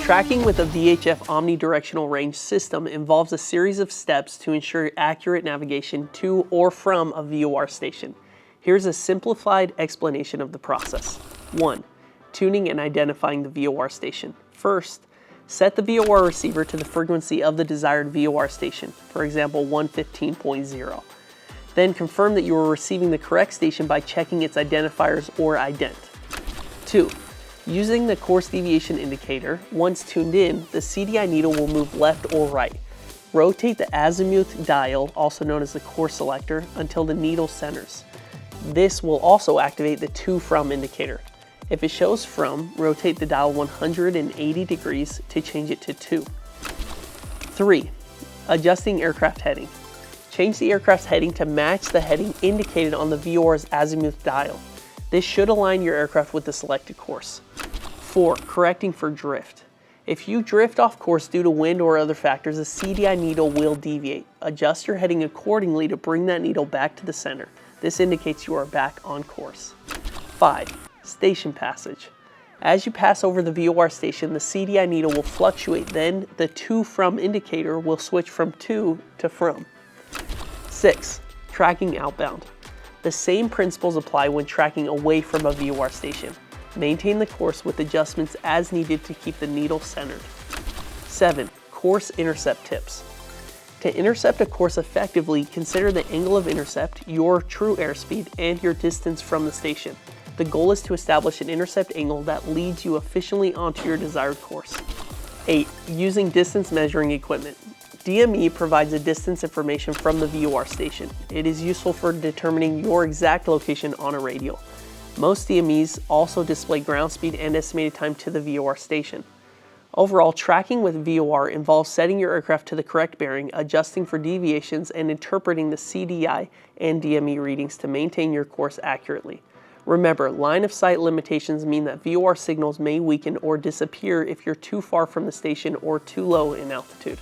Tracking with a VHF omnidirectional range system involves a series of steps to ensure accurate navigation to or from a VOR station. Here's a simplified explanation of the process. 1. Tuning and identifying the VOR station. First, set the VOR receiver to the frequency of the desired VOR station, for example 115.0. Then confirm that you are receiving the correct station by checking its identifiers or ident. 2. Using the course deviation indicator, once tuned in, the CDI needle will move left or right. Rotate the azimuth dial, also known as the course selector, until the needle centers. This will also activate the to from indicator. If it shows from, rotate the dial 180 degrees to change it to to. 3. Adjusting aircraft heading. Change the aircraft's heading to match the heading indicated on the VOR's azimuth dial. This should align your aircraft with the selected course. 4. Correcting for drift. If you drift off course due to wind or other factors, the CDI needle will deviate. Adjust your heading accordingly to bring that needle back to the center. This indicates you are back on course. 5. Station passage. As you pass over the VOR station, the CDI needle will fluctuate, then the to from indicator will switch from to from. 6. Tracking outbound. The same principles apply when tracking away from a VOR station. Maintain the course with adjustments as needed to keep the needle centered. 7. Course intercept tips. To intercept a course effectively, consider the angle of intercept, your true airspeed, and your distance from the station. The goal is to establish an intercept angle that leads you efficiently onto your desired course. 8. Using distance measuring equipment. DME provides a distance information from the VOR station. It is useful for determining your exact location on a radial. Most DMEs also display ground speed and estimated time to the VOR station. Overall, tracking with VOR involves setting your aircraft to the correct bearing, adjusting for deviations, and interpreting the CDI and DME readings to maintain your course accurately. Remember, line of sight limitations mean that VOR signals may weaken or disappear if you're too far from the station or too low in altitude.